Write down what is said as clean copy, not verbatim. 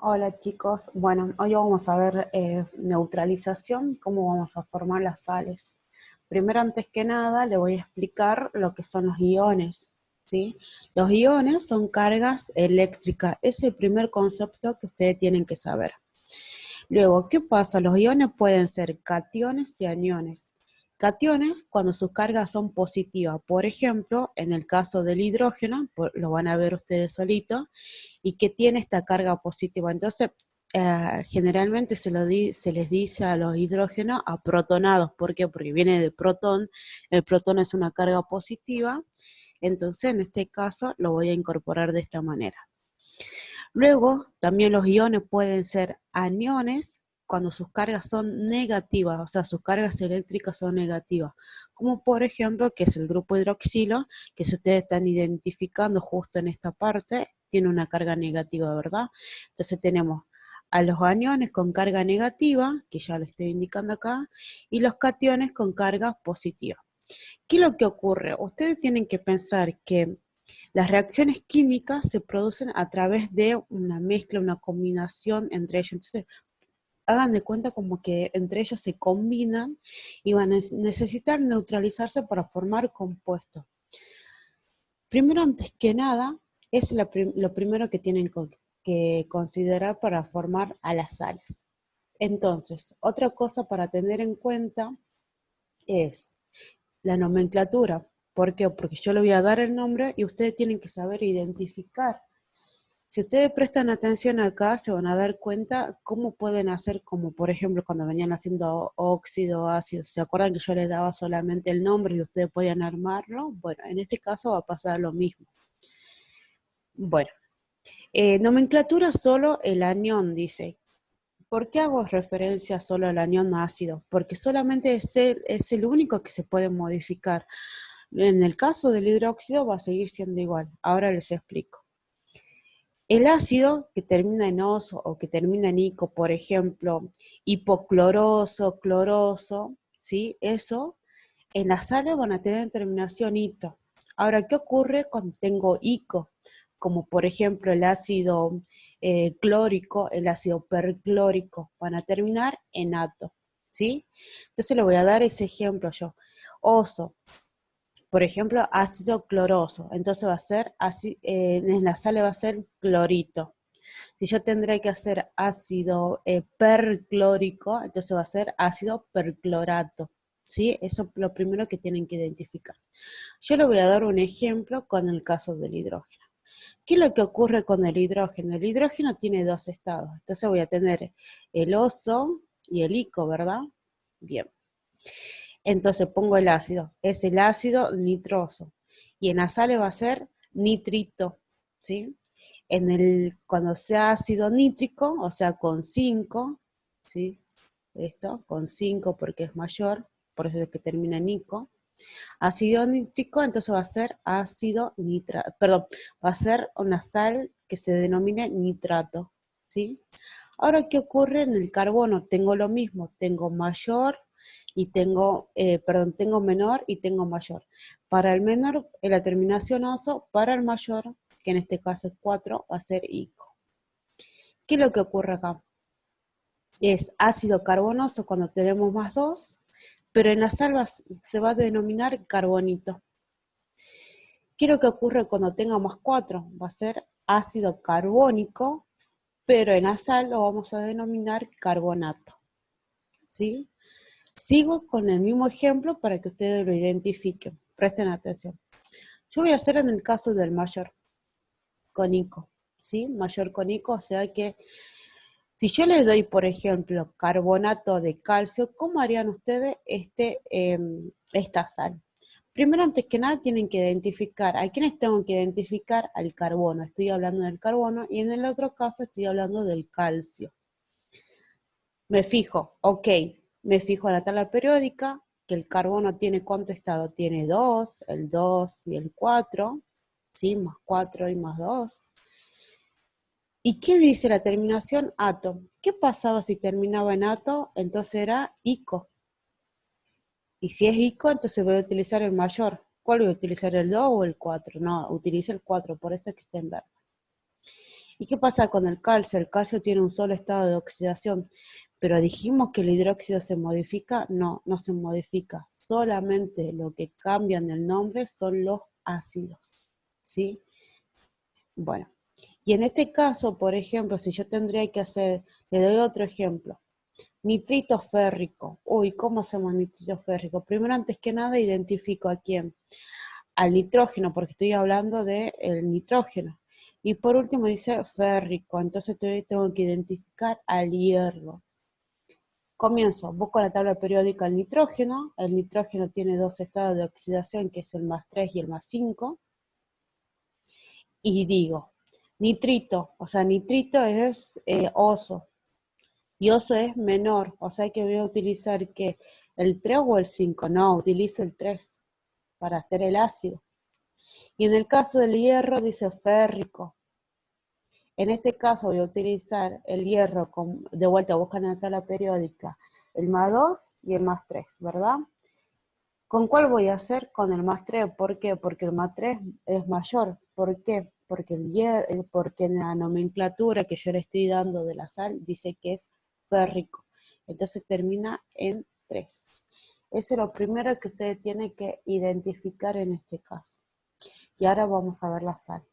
Hola chicos, bueno, hoy vamos a ver neutralización, cómo vamos a formar las sales. Primero, antes que nada, le voy a explicar lo que son los iones, ¿sí? Los iones son cargas eléctricas, es el primer concepto que ustedes tienen que saber. Luego, ¿qué pasa? Los iones pueden ser cationes y aniones. Cationes cuando sus cargas son positivas, por ejemplo, en el caso del hidrógeno, lo van a ver ustedes solitos, y que tiene esta carga positiva. Entonces, generalmente se les dice a los hidrógenos aprotonados. ¿Por qué? Porque viene de protón, el protón es una carga positiva, entonces en este caso lo voy a incorporar de esta manera. Luego, también los iones pueden ser aniones cuando sus cargas son negativas, o sea, sus cargas eléctricas son negativas, como por ejemplo, que es el grupo hidroxilo, que si ustedes están identificando justo en esta parte, tiene una carga negativa, ¿verdad? Entonces tenemos a los aniones con carga negativa, que ya lo estoy indicando acá, y los cationes con carga positiva. ¿Qué es lo que ocurre? Ustedes tienen que pensar que las reacciones químicas se producen a través de una mezcla, una combinación entre ellos. Entonces, hagan de cuenta como que entre ellos se combinan y van a necesitar neutralizarse para formar compuestos. Primero, antes que nada, es lo primero que tienen que considerar para formar a las sales. Entonces, otra cosa para tener en cuenta es la nomenclatura. ¿Por qué? Porque yo le voy a dar el nombre y ustedes tienen que saber identificar. Si ustedes prestan atención acá, se van a dar cuenta cómo pueden hacer, como por ejemplo cuando venían haciendo óxido, ácido. ¿Se acuerdan que yo les daba solamente el nombre y ustedes podían armarlo? Bueno, en este caso va a pasar lo mismo. Bueno, nomenclatura solo el anión, dice. ¿Por qué hago referencia solo al anión ácido? Porque solamente es el único que se puede modificar. En el caso del hidróxido va a seguir siendo igual. Ahora les explico. El ácido que termina en oso o que termina en ico, por ejemplo, hipocloroso, cloroso, ¿sí? Eso, en las sales van a tener terminación ito. Ahora, ¿qué ocurre cuando tengo ico? Como por ejemplo el ácido clórico, el ácido perclórico, van a terminar en ato, ¿sí? Entonces le voy a dar ese ejemplo yo. Oso, por ejemplo, ácido cloroso, entonces va a ser, en la sal va a ser clorito. Si yo tendré que hacer ácido perclórico, entonces va a ser ácido perclorato. ¿Sí? Eso es lo primero que tienen que identificar. Yo le voy a dar un ejemplo con el caso del hidrógeno. ¿Qué es lo que ocurre con el hidrógeno? El hidrógeno tiene dos estados. Entonces voy a tener el oso y el ico, ¿verdad? Bien. Entonces pongo el ácido, es el ácido nitroso. Y en la sal va a ser nitrito, ¿sí? Cuando sea ácido nítrico, o sea con 5, ¿sí? Esto, con 5 porque es mayor, por eso es que termina en nico. Ácido nítrico, entonces va a ser ácido nitrato, perdón, va a ser una sal que se denomina nitrato, ¿sí? Ahora, ¿qué ocurre en el carbono? Tengo lo mismo, tengo mayor y tengo menor y tengo mayor. Para el menor, la terminación oso, para el mayor, que en este caso es 4, va a ser ico. ¿Qué es lo que ocurre acá? Es ácido carbonoso cuando tenemos más 2, pero en la sal se va a denominar carbonito. ¿Qué es lo que ocurre cuando tenga más 4? Va a ser ácido carbónico, pero en la sal lo vamos a denominar carbonato. ¿Sí? Sigo con el mismo ejemplo para que ustedes lo identifiquen. Presten atención. Yo voy a hacer en el caso del mayor cónico, ¿sí? Mayor cónico, o sea que si yo les doy, por ejemplo, carbonato de calcio, ¿cómo harían ustedes esta sal? Primero, antes que nada, tienen que identificar. ¿A quiénes tengo que identificar? Al carbono. Estoy hablando del carbono y en el otro caso estoy hablando del calcio. Me fijo, ok, me fijo en la tabla periódica, que el carbono tiene ¿cuánto estado? Tiene 2, el 2 y el 4, ¿sí? Más 4 y más 2. ¿Y qué dice la terminación ato? ¿Qué pasaba si terminaba en ato? Entonces era ico. Y si es ico, entonces voy a utilizar el mayor. ¿Cuál voy a utilizar, el 2 o el 4? No, utiliza el 4, por eso es que está en verde. ¿Y qué pasa con el calcio? El calcio tiene un solo estado de oxidación, pero dijimos que el hidróxido se modifica. No, no se modifica. Solamente lo que cambian el nombre son los ácidos, ¿sí? Bueno, y en este caso, por ejemplo, si yo tendría que hacer, le doy otro ejemplo. Nitrito férrico. Uy, ¿cómo hacemos nitrito férrico? Primero, antes que nada, identifico a quién. Al nitrógeno, porque estoy hablando del nitrógeno. Y por último dice férrico, entonces tengo que identificar al hierro. Comienzo, busco la tabla periódica del nitrógeno. El nitrógeno tiene dos estados de oxidación, que es el +3 y el +5. Y digo, nitrito, o sea, nitrito es oso, y oso es menor, o sea que voy a utilizar que el 3 o el 5, no, utilizo el 3 para hacer el ácido. Y en el caso del hierro dice férrico. En este caso voy a utilizar el hierro, de vuelta buscan en la tabla periódica, el +2 y el +3, ¿verdad? ¿Con cuál voy a hacer? Con el +3. ¿Por qué? Porque el +3 es mayor. ¿Por qué? Porque en la nomenclatura que yo le estoy dando de la sal dice que es férrico. Entonces termina en 3. Eso es lo primero que ustedes tienen que identificar en este caso. Y ahora vamos a ver la sal.